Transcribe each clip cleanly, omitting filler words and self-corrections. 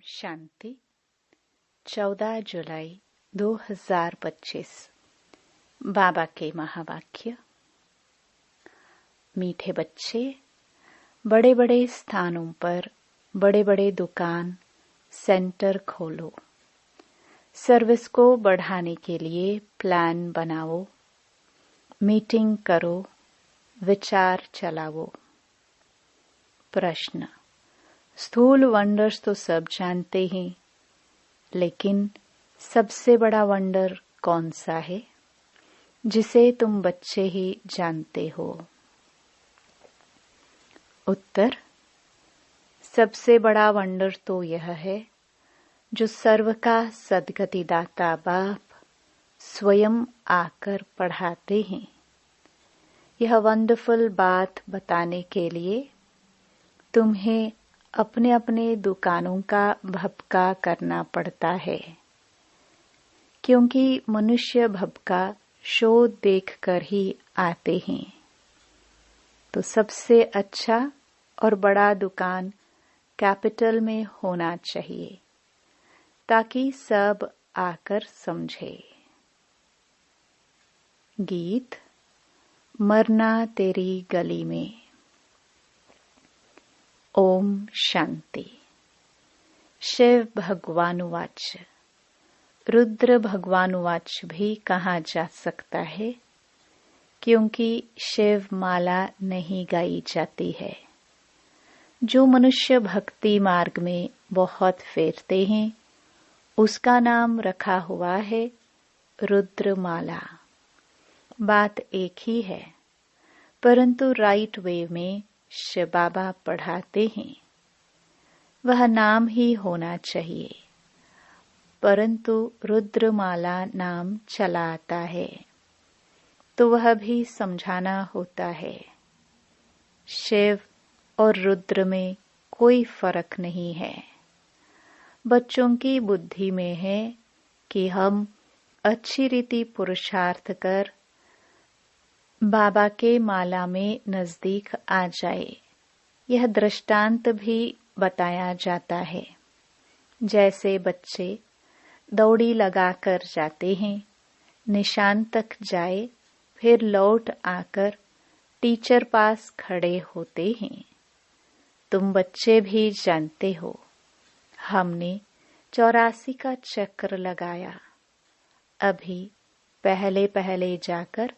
शांति 14 जुलाई 2025। बाबा के महावाक्य। मीठे बच्चे, बड़े बड़े स्थानों पर बड़े बड़े दुकान सेंटर खोलो। सर्विस को बढ़ाने के लिए प्लान बनाओ, मीटिंग करो, विचार चलाओ। प्रश्न। स्थूल वंडर्स तो सब जानते हैं, लेकिन सबसे बड़ा वंडर कौन सा है जिसे तुम बच्चे ही जानते हो? उत्तर। सबसे बड़ा वंडर तो यह है जो सर्व का सद्गतिदाता बाप स्वयं आकर पढ़ाते हैं। यह वंडरफुल बात बताने के लिए तुम्हें अपने अपने दुकानों का भपका करना पड़ता है, क्योंकि मनुष्य भपका शो देखकर ही आते हैं। तो सबसे अच्छा और बड़ा दुकान कैपिटल में होना चाहिए, ताकि सब आकर समझे। गीत। मरना तेरी गली में। ओम शांति। शिव भगवानुवाच। रुद्र भगवानुवाच भी कहा जा सकता है, क्योंकि शिव माला नहीं गाई जाती है। जो मनुष्य भक्ति मार्ग में बहुत फेरते हैं, उसका नाम रखा हुआ है रुद्र माला। बात एक ही है, परंतु राइट वे में शिव बाबा पढ़ाते हैं। वह नाम ही होना चाहिए, परंतु रुद्रमाला नाम चला आता है, तो वह भी समझाना होता है। शिव और रुद्र में कोई फर्क नहीं है। बच्चों की बुद्धि में है कि हम अच्छी रीति पुरुषार्थ कर बाबा के माला में नजदीक आ जाए। यह दृष्टांत भी बताया जाता है। जैसे बच्चे दौड़ी लगाकर जाते हैं, निशान तक जाए, फिर लौट आकर टीचर पास खड़े होते हैं। तुम बच्चे भी जानते हो, हमने 84 का चक्र लगाया। अभी पहले पहले जाकर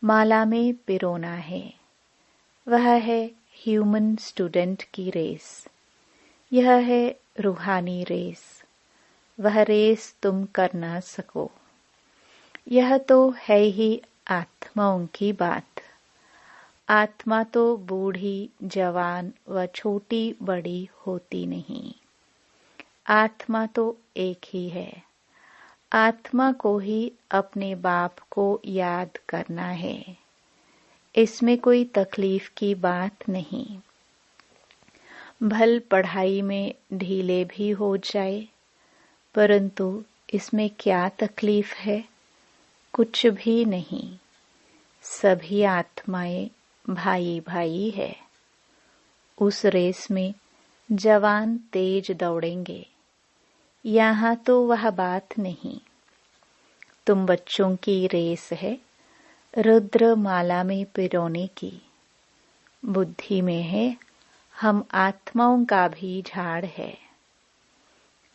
माला में पिरोना है। वह है ह्यूमन स्टूडेंट की रेस। यह है रूहानी रेस। वह रेस तुम कर ना सको। यह तो है ही आत्माओं की बात। आत्मा तो बूढ़ी, जवान व छोटी बड़ी होती नहीं। आत्मा तो एक ही है। आत्मा को ही अपने बाप को याद करना है। इसमें कोई तकलीफ की बात नहीं। भल पढ़ाई में ढीले भी हो जाए, परंतु इसमें क्या तकलीफ है? कुछ भी नहीं। सभी आत्माएं भाई भाई है। उस रेस में जवान तेज दौड़ेंगे। यहाँ तो वह बात नहीं। तुम बच्चों की रेस है रुद्र माला में पिरोने की। बुद्धि में है हम आत्माओं का भी झाड़ है।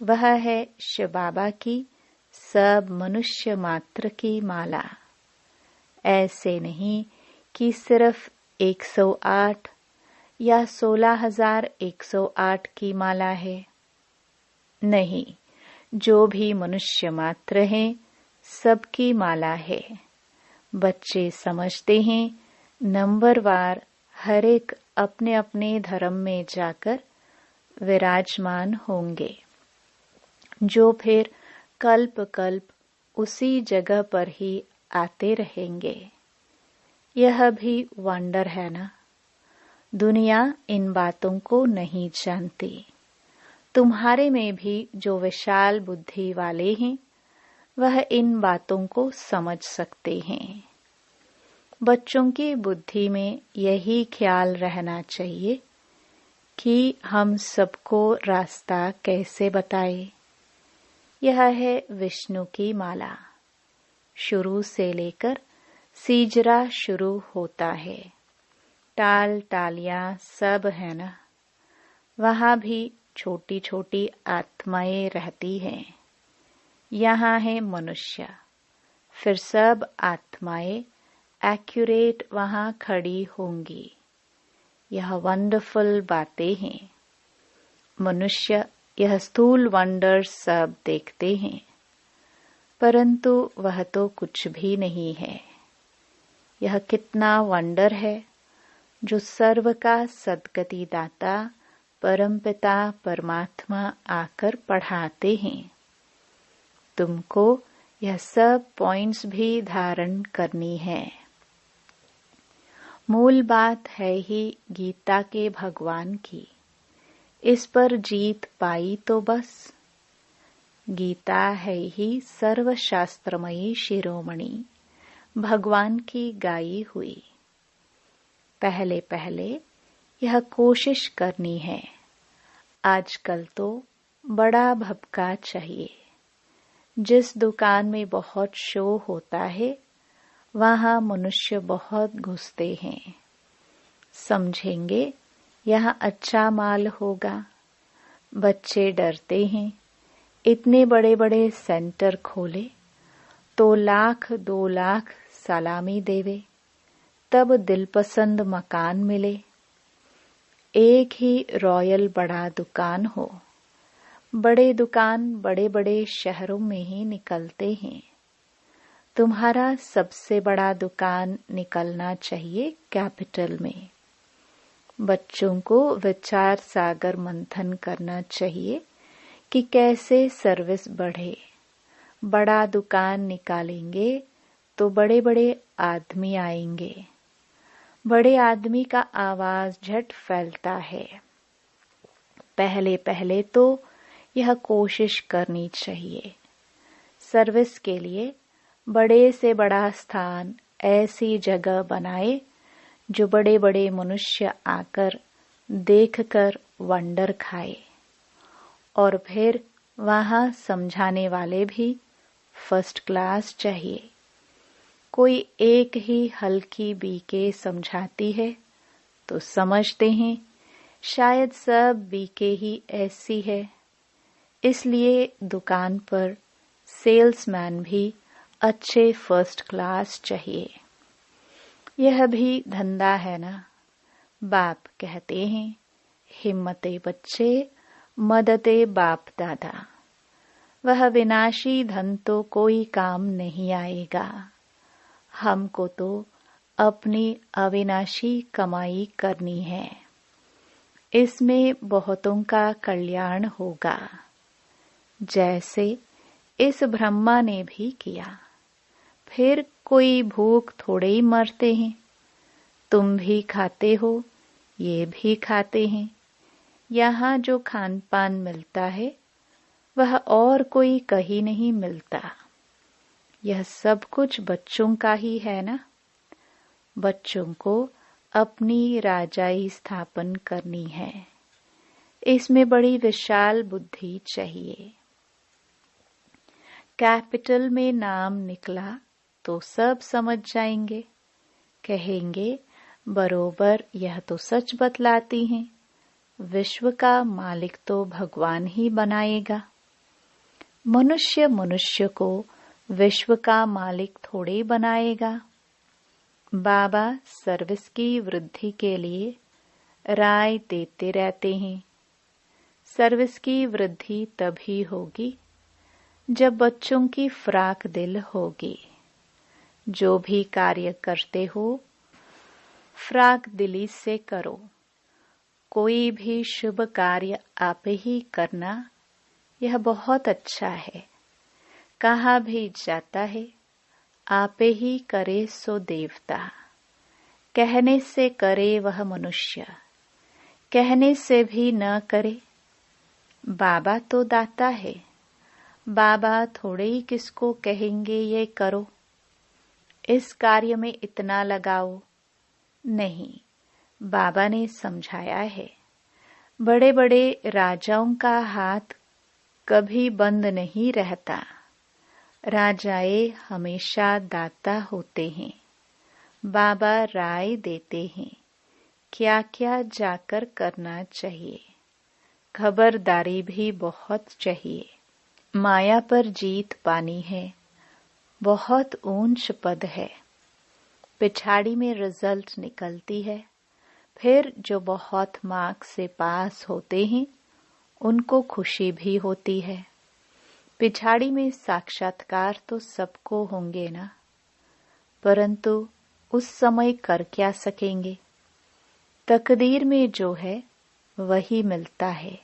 वह है शिव बाबा की सब मनुष्य मात्र की माला। ऐसे नहीं कि सिर्फ 108 या 16,108 की माला है। नहीं, जो भी मनुष्य मात्र हैं, सबकी माला है। बच्चे समझते हैं नंबरवार हर एक अपने अपने धर्म में जाकर विराजमान होंगे, जो फिर कल्प कल्प उसी जगह पर ही आते रहेंगे। यह भी वंडर है ना। दुनिया इन बातों को नहीं जानती। तुम्हारे में भी जो विशाल बुद्धि वाले हैं, वह इन बातों को समझ सकते हैं। बच्चों की बुद्धि में यही ख्याल रहना चाहिए कि हम सबको रास्ता कैसे बताए। यह है विष्णु की माला। शुरू से लेकर सीजरा शुरू होता है। टाल टालियां सब है ना। वहां भी छोटी छोटी आत्माएं रहती हैं। यहाँ है मनुष्य। फिर सब आत्माएं एक्यूरेट वहां खड़ी होंगी। यह वंडरफुल बातें हैं। मनुष्य यह स्थूल वंडर्स सब देखते हैं, परंतु वह तो कुछ भी नहीं है। यह कितना वंडर है जो सर्व का सद्गति दाता परमपिता परमात्मा आकर पढ़ाते हैं। तुमको यह सब पॉइंट्स भी धारण करनी है। मूल बात है ही गीता के भगवान की। इस पर जीत पाई तो बस। गीता है ही सर्वशास्त्रमयी शिरोमणि भगवान की गाई हुई। पहले पहले यह कोशिश करनी है। आजकल तो बड़ा भपका चाहिए। जिस दुकान में बहुत शो होता है, वहां मनुष्य बहुत घुसते हैं। समझेंगे यहाँ अच्छा माल होगा। बच्चे डरते हैं। इतने बड़े बड़े सेंटर खोले तो 1,00,000 2,00,000 सलामी देवे, तब दिलपसंद मकान मिले। एक ही रॉयल बड़ा दुकान हो। बड़े दुकान बड़े बड़े शहरों में ही निकलते हैं। तुम्हारा सबसे बड़ा दुकान निकलना चाहिए कैपिटल में। बच्चों को विचार सागर मंथन करना चाहिए कि कैसे सर्विस बढ़े। बड़ा दुकान निकालेंगे तो बड़े बड़े आदमी आएंगे। बड़े आदमी का आवाज झट फैलता है। पहले पहले तो यह कोशिश करनी चाहिए। सर्विस के लिए बड़े से बड़ा स्थान ऐसी जगह बनाए जो बड़े बड़े मनुष्य आकर देखकर वंडर खाए। और फिर वहां समझाने वाले भी फर्स्ट क्लास चाहिए। कोई एक ही हल्की बीके समझाती है तो समझते हैं शायद सब बीके ही ऐसी है। इसलिए दुकान पर सेल्समैन भी अच्छे फर्स्ट क्लास चाहिए। यह भी धंधा है ना। बाप कहते हैं, हिम्मते बच्चे मदते बाप दादा। वह विनाशी धन तो कोई काम नहीं आएगा। हमको तो अपनी अविनाशी कमाई करनी है। इसमें बहुतों का कल्याण होगा। जैसे इस ब्रह्मा ने भी किया। फिर कोई भूख थोड़े ही मरते हैं। तुम भी खाते हो, ये भी खाते हैं। यहाँ जो खान पान मिलता है वह और कोई कहीं नहीं मिलता। यह सब कुछ बच्चों का ही है ना। बच्चों को अपनी राजाई स्थापन करनी है। इसमें बड़ी विशाल बुद्धि चाहिए। कैपिटल में नाम निकला तो सब समझ जाएंगे। कहेंगे बरोबर यह तो सच बतलाती हैं। विश्व का मालिक तो भगवान ही बनाएगा। मनुष्य मनुष्य को विश्व का मालिक थोड़े बनाएगा। बाबा सर्विस की वृद्धि के लिए राय देते रहते हैं। सर्विस की वृद्धि तभी होगी जब बच्चों की फ्राक दिल होगी। जो भी कार्य करते हो फ्राक दिली से करो। कोई भी शुभ कार्य आप ही करना, यह बहुत अच्छा है। कहाँ भी जाता है आप ही करे सो देवता। कहने से करे वह मनुष्य, कहने से भी न करे। बाबा तो दाता है। बाबा थोड़े ही किसको कहेंगे ये करो, इस कार्य में इतना लगाओ। नहीं, बाबा ने समझाया है। बड़े बड़े राजाओं का हाथ कभी बंद नहीं रहता। राजाए हमेशा दाता होते हैं। बाबा राय देते हैं क्या क्या जाकर करना चाहिए। खबरदारी भी बहुत चाहिए। माया पर जीत पानी है, बहुत ऊंच पद है। पिछाड़ी में रिजल्ट निकलती है, फिर जो बहुत मार्क्स से पास होते हैं उनको खुशी भी होती है। पिछाड़ी में साक्षात्कार तो सबको होंगे ना, परंतु उस समय कर क्या सकेंगे। तकदीर में जो है वही मिलता है।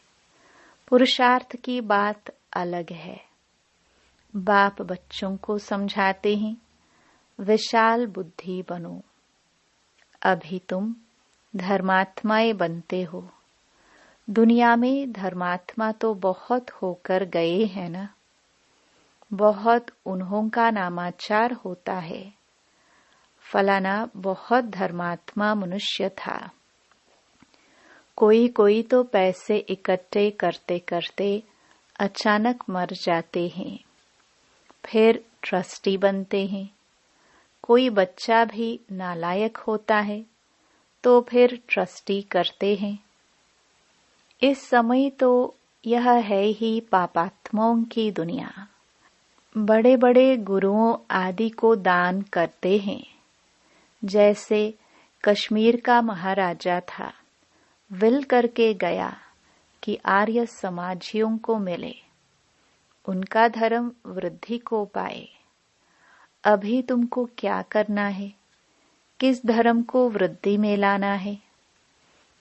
पुरुषार्थ की बात अलग है। बाप बच्चों को समझाते हैं विशाल बुद्धि बनो। अभी तुम धर्मात्माएं बनते हो। दुनिया में धर्मात्मा तो बहुत होकर गए हैं ना। बहुत उन्हों का नामाचार होता है। फलाना बहुत धर्मात्मा मनुष्य था। कोई कोई तो पैसे इकट्ठे करते करते अचानक मर जाते हैं, फिर ट्रस्टी बनते हैं। कोई बच्चा भी नालायक होता है तो फिर ट्रस्टी करते हैं। इस समय तो यह है ही पापात्माओं की दुनिया। बड़े बड़े गुरुओं आदि को दान करते हैं। जैसे कश्मीर का महाराजा था, विल करके गया कि आर्य समाजियों को मिले, उनका धर्म वृद्धि को पाए। अभी तुमको क्या करना है, किस धर्म को वृद्धि में लाना है।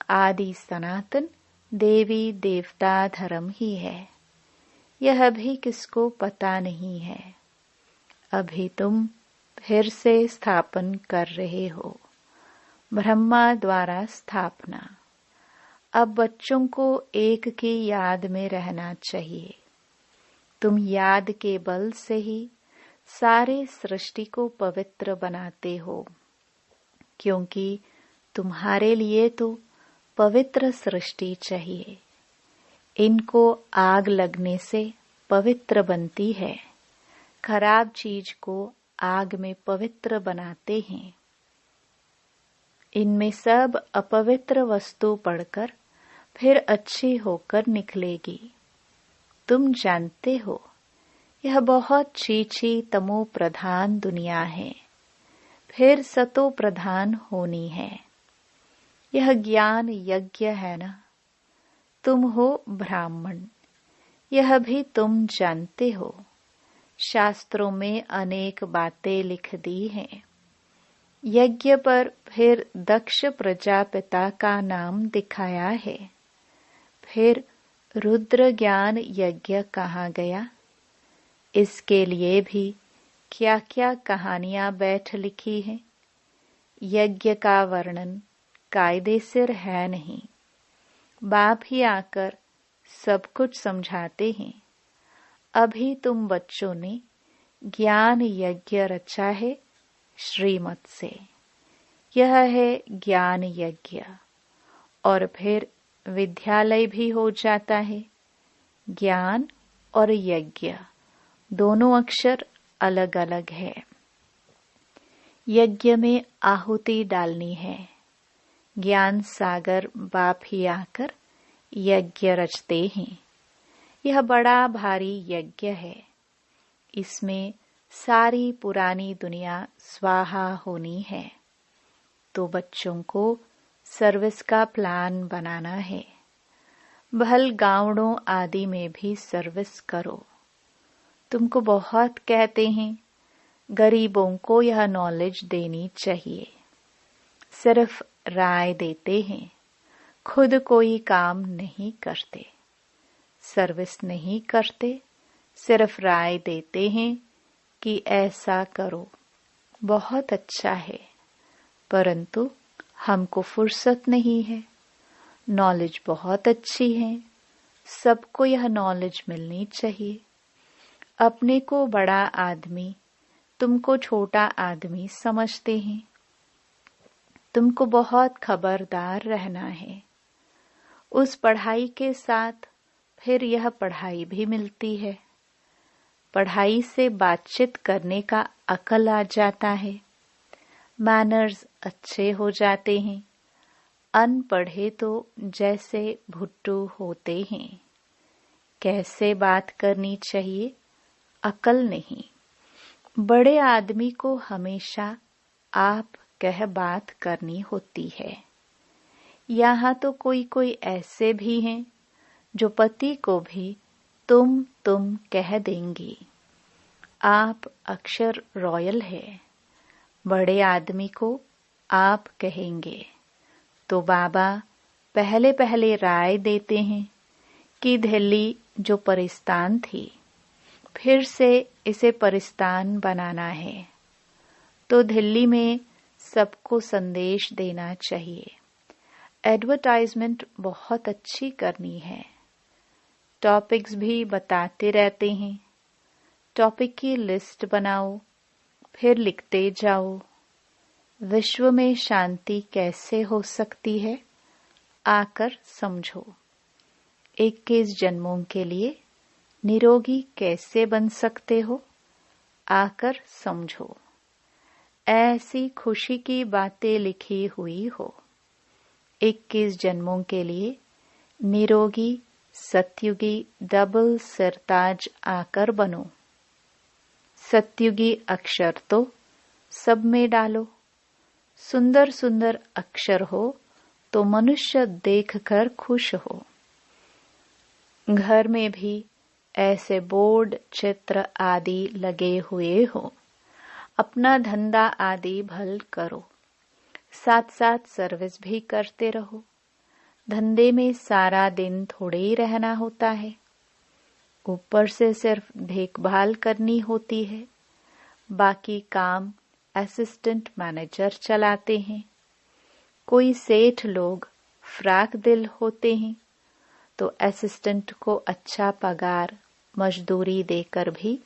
आदि सनातन देवी देवता धर्म ही है, यह भी किसको पता नहीं है। अभी तुम फिर से स्थापन कर रहे हो, ब्रह्मा द्वारा स्थापना। अब बच्चों को एक की याद में रहना चाहिए। तुम याद के बल से ही सारे सृष्टि को पवित्र बनाते हो, क्योंकि तुम्हारे लिए तो पवित्र सृष्टि चाहिए। इनको आग लगने से पवित्र बनती है। खराब चीज को आग में पवित्र बनाते हैं। इनमें सब अपवित्र वस्तु पड़कर फिर अच्छी होकर निकलेगी। तुम जानते हो यह बहुत छीछी तमो प्रधान दुनिया है, फिर सतो प्रधान होनी है। यह ज्ञान यज्ञ है ना। तुम हो ब्राह्मण, यह भी तुम जानते हो। शास्त्रों में अनेक बातें लिख दी हैं। यज्ञ पर फिर दक्ष प्रजापिता का नाम दिखाया है। फिर रुद्र ज्ञान यज्ञ कहाँ गया। इसके लिए भी क्या क्या कहानियां बैठ लिखी हैं। यज्ञ का वर्णन कायदे से है नहीं। बाप ही आकर सब कुछ समझाते हैं। अभी तुम बच्चों ने ज्ञान यज्ञ रचा है श्रीमत से। यह है ज्ञान यज्ञ। और फिर विद्यालय भी हो जाता है। ज्ञान और यज्ञ दोनों अक्षर अलग अलग है। यज्ञ में आहुति डालनी है। ज्ञान सागर बाप ही आकर यज्ञ रचते हैं। यह बड़ा भारी यज्ञ है। इसमें सारी पुरानी दुनिया स्वाहा होनी है। तो बच्चों को सर्विस का प्लान बनाना है। भल गांवों आदि में भी सर्विस करो। तुमको बहुत कहते हैं, गरीबों को यह नॉलेज देनी चाहिए। सिर्फ राय देते हैं, खुद कोई काम नहीं करते। सर्विस नहीं करते, सिर्फ राय देते हैं कि ऐसा करो। बहुत अच्छा है, परंतु हमको फुर्सत नहीं है। नॉलेज बहुत अच्छी है, सबको यह नॉलेज मिलनी चाहिए। अपने को बड़ा आदमी, तुमको छोटा आदमी समझते हैं। तुमको बहुत खबरदार रहना है। उस पढ़ाई के साथ फिर यह पढ़ाई भी मिलती है। पढ़ाई से बातचीत करने का अकल आ जाता है, मैनर्स अच्छे हो जाते हैं। अनपढ़े तो जैसे भुट्टू होते हैं। कैसे बात करनी चाहिए, अकल नहीं। बड़े आदमी को हमेशा आप कह बात करनी होती है। यहाँ तो कोई कोई ऐसे भी हैं जो पति को भी तुम कह देंगी। आप अक्षर रॉयल है, बड़े आदमी को आप कहेंगे तो बाबा पहले पहले राय देते हैं कि दिल्ली जो परिस्तान थी, फिर से इसे परिस्तान बनाना है, तो दिल्ली में सबको संदेश देना चाहिए। एडवर्टाइजमेंट बहुत अच्छी करनी है। टॉपिक्स भी बताते रहते हैं। टॉपिक की लिस्ट बनाओ, फिर लिखते जाओ। विश्व में शांति कैसे हो सकती है, आकर समझो। 21 जन्मों के लिए निरोगी कैसे बन सकते हो, आकर समझो। ऐसी खुशी की बातें लिखी हुई हो। 21 जन्मों के लिए निरोगी सत्युगी डबल सिरताज आकर बनो। सत्युगी अक्षर तो सब में डालो। सुंदर सुंदर अक्षर हो तो मनुष्य देखकर खुश हो। घर में भी ऐसे बोर्ड चित्र आदि लगे हुए हो। अपना धंधा आदि भल करो, साथ साथ सर्विस भी करते रहो। धंधे में सारा दिन थोड़े ही रहना होता है, ऊपर से सिर्फ देखभाल करनी होती है। बाकी काम असिस्टेंट मैनेजर चलाते हैं। कोई सेठ लोग फ्राक दिल होते हैं तो असिस्टेंट को अच्छा पगार मजदूरी देकर भी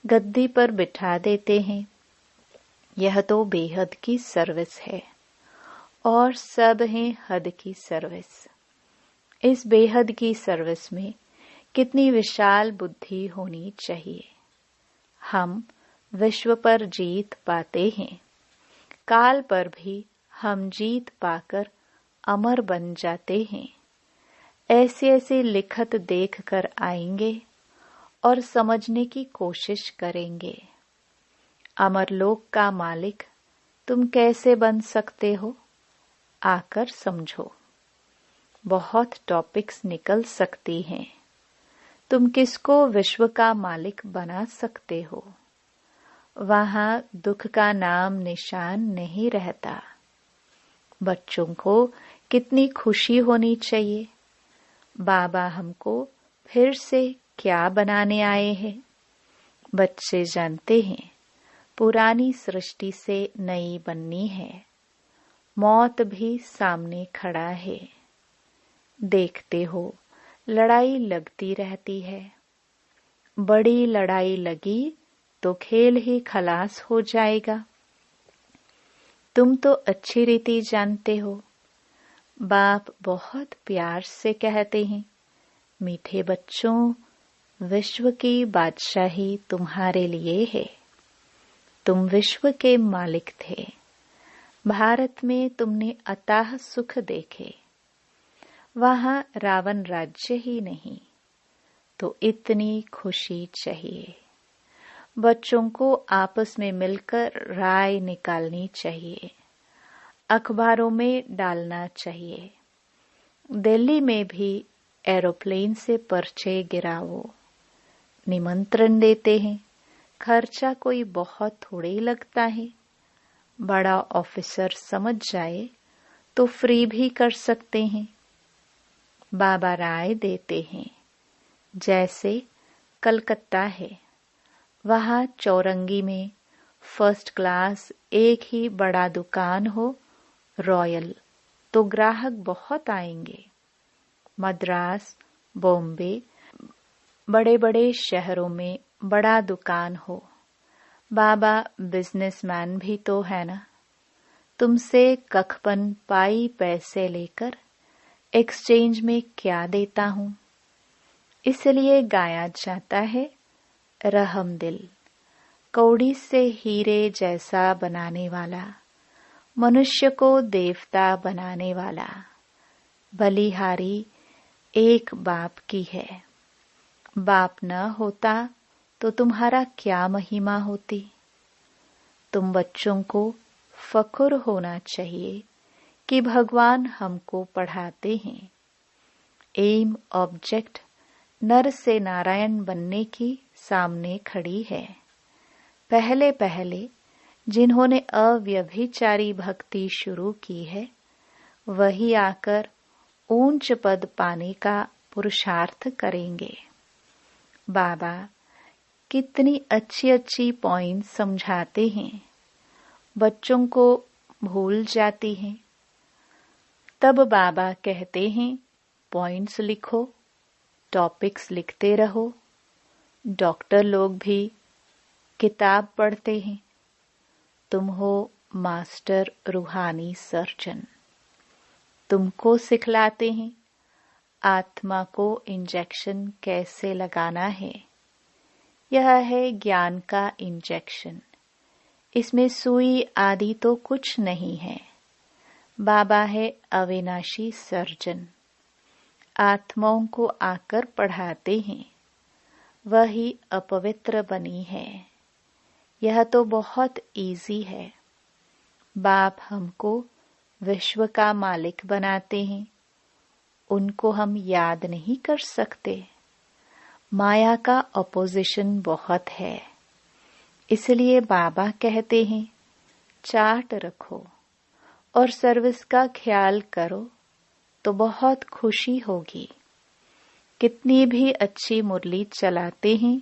गद्दी पर बिठा देते हैं। यह तो बेहद की सर्विस है और सब हैं हद की सर्विस। इस बेहद की सर्विस में कितनी विशाल बुद्धि होनी चाहिए। हम विश्व पर जीत पाते हैं, काल पर भी हम जीत पाकर अमर बन जाते हैं। ऐसे ऐसे लिखत देख कर आएंगे और समझने की कोशिश करेंगे। अमरलोक का मालिक तुम कैसे बन सकते हो, आकर समझो। बहुत टॉपिक्स निकल सकती हैं। तुम किसको विश्व का मालिक बना सकते हो। वहां दुख का नाम निशान नहीं रहता। बच्चों को कितनी खुशी होनी चाहिए। बाबा हमको फिर से क्या बनाने आए हैं। बच्चे जानते हैं पुरानी सृष्टि से नई बननी है। मौत भी सामने खड़ा है। देखते हो लड़ाई लगती रहती है। बड़ी लड़ाई लगी तो खेल ही खलास हो जाएगा। तुम तो अच्छी रीति जानते हो। बाप बहुत प्यार से कहते हैं, मीठे बच्चों, विश्व की बादशाही तुम्हारे लिए है। तुम विश्व के मालिक थे। भारत में तुमने अथाह सुख देखे। वहां रावण राज्य ही नहीं, तो इतनी खुशी चाहिए। बच्चों को आपस में मिलकर राय निकालनी चाहिए, अखबारों में डालना चाहिए। दिल्ली में भी एरोप्लेन से पर्चे गिराओ। निमंत्रण देते हैं, खर्चा कोई बहुत थोड़े ही लगता है। बड़ा ऑफिसर समझ जाए तो फ्री भी कर सकते हैं। बाबा राय देते हैं, जैसे कलकत्ता है, वहां चौरंगी में फर्स्ट क्लास एक ही बड़ा दुकान हो रॉयल, तो ग्राहक बहुत आएंगे। मद्रास, बॉम्बे, बड़े बड़े शहरों में बड़ा दुकान हो। बाबा बिजनेसमैन भी तो है ना। तुमसे कखपन पाई पैसे लेकर एक्सचेंज में क्या देता हूँ। इसलिए गाया जाता है, रहम दिल, कौड़ी से हीरे जैसा बनाने वाला, मनुष्य को देवता बनाने वाला, बलिहारी एक बाप की है। बाप न होता तो तुम्हारा क्या महिमा होती। तुम बच्चों को फख्र होना चाहिए कि भगवान हमको पढ़ाते हैं। एम ऑब्जेक्ट नर से नारायण बनने की सामने खड़ी है। पहले पहले जिन्होंने अव्यभिचारी भक्ति शुरू की है, वही आकर ऊंच पद पाने का पुरुषार्थ करेंगे। बाबा कितनी अच्छी अच्छी पॉइंट समझाते हैं, बच्चों को भूल जाती हैं। तब बाबा कहते हैं, पॉइंट्स लिखो, टॉपिक्स लिखते रहो। डॉक्टर लोग भी किताब पढ़ते हैं। तुम हो मास्टर रूहानी सर्जन। तुमको सिखलाते हैं आत्मा को इंजेक्शन कैसे लगाना है। यह है ज्ञान का इंजेक्शन। इसमें सुई आदि तो कुछ नहीं है। बाबा है अविनाशी सर्जन। आत्माओं को आकर पढ़ाते हैं। वही अपवित्र बनी है। यह तो बहुत इजी है। बाप हमको विश्व का मालिक बनाते हैं। उनको हम याद नहीं कर सकते। माया का अपोजिशन बहुत है। इसलिए बाबा कहते हैं, चार्ट रखो और सर्विस का ख्याल करो तो बहुत खुशी होगी। कितनी भी अच्छी मुरली चलाते हैं,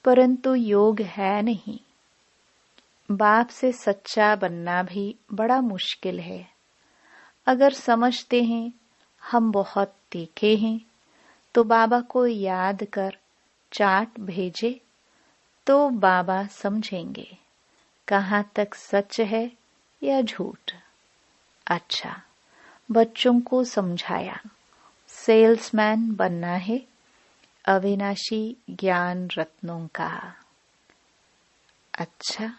परंतु योग है नहीं। बाप से सच्चा बनना भी बड़ा मुश्किल है। अगर समझते हैं हम बहुत तीखे हैं, तो बाबा को याद कर चार्ट भेजे तो बाबा समझेंगे कहाँ तक सच है या झूठ। अच्छा, बच्चों को समझाया सेल्समैन बनना है अविनाशी ज्ञान रत्नों का। अच्छा,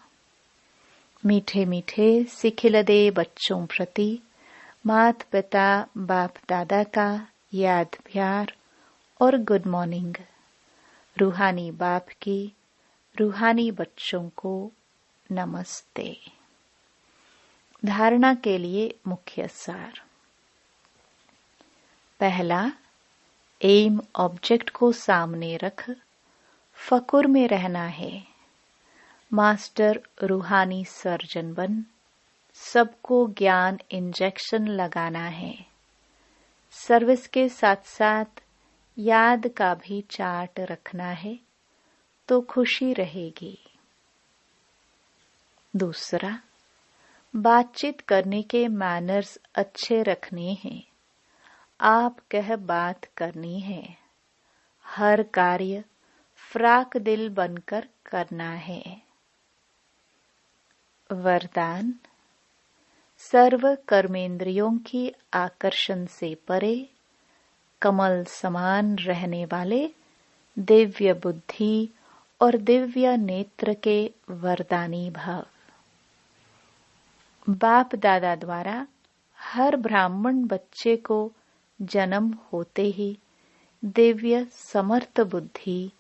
मीठे मीठे सिखिलदे बच्चों प्रति मात पिता बाप दादा का याद प्यार और गुड मॉर्निंग। रूहानी बाप की रूहानी बच्चों को नमस्ते। धारणा के लिए मुख्य सार। पहला, एम ऑब्जेक्ट को सामने रख फकुर में रहना है। मास्टर रूहानी सर्जन बन सबको ज्ञान इंजेक्शन लगाना है। सर्विस के साथ साथ याद का भी चार्ट रखना है तो खुशी रहेगी। दूसरा, बातचीत करने के मैनर्स अच्छे रखने हैं। आप कह बात करनी है। हर कार्य फ्राक दिल बनकर करना है। वरदान, सर्व कर्मेंद्रियों की आकर्षण से परे कमल समान रहने वाले दिव्य बुद्धि और दिव्य नेत्र के वरदानी भव। बाप दादा द्वारा हर ब्राह्मण बच्चे को जन्म होते ही दिव्य समर्थ बुद्धि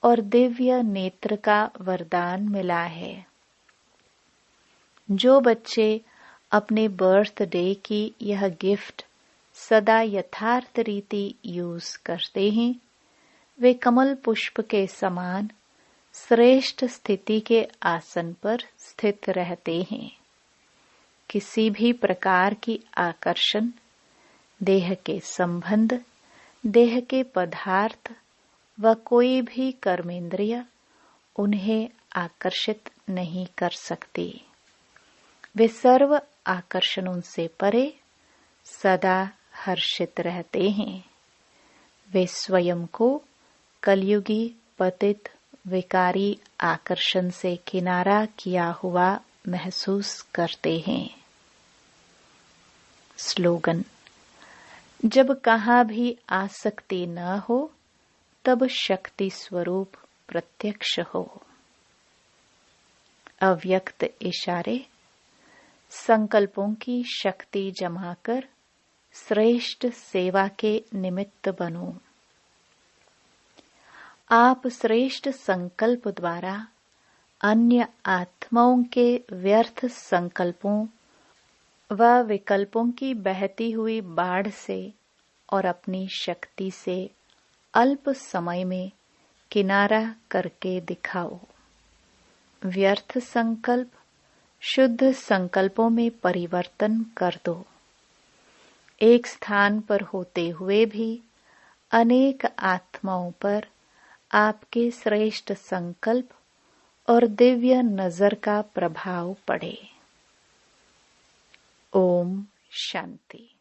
और दिव्य नेत्र का वरदान मिला है। जो बच्चे अपने बर्थडे की यह गिफ्ट सदा यथार्थ रीति यूज करते हैं, वे कमल पुष्प के समान श्रेष्ठ स्थिति के आसन पर स्थित रहते हैं। किसी भी प्रकार की आकर्षण, देह के संबंध, देह के पदार्थ व कोई भी कर्मेंद्रिय उन्हें आकर्षित नहीं कर सकती। वे सर्व आकर्षणों से परे सदा हर्षित रहते हैं। वे स्वयं को कलयुगी पतित विकारी आकर्षण से किनारा किया हुआ महसूस करते हैं। स्लोगन, जब कहाँ भी आसक्ति न हो तब शक्ति स्वरूप प्रत्यक्ष हो। अव्यक्त इशारे। संकल्पों की शक्ति जमाकर श्रेष्ठ सेवा के निमित्त बनो। आप श्रेष्ठ संकल्प द्वारा अन्य आत्माओं के व्यर्थ संकल्पों व विकल्पों की बहती हुई बाढ़ से और अपनी शक्ति से अल्प समय में किनारा करके दिखाओ। व्यर्थ संकल्प शुद्ध संकल्पों में परिवर्तन कर दो। एक स्थान पर होते हुए भी अनेक आत्माओं पर आपके श्रेष्ठ संकल्प और दिव्य नजर का प्रभाव पड़े। ओम शांति।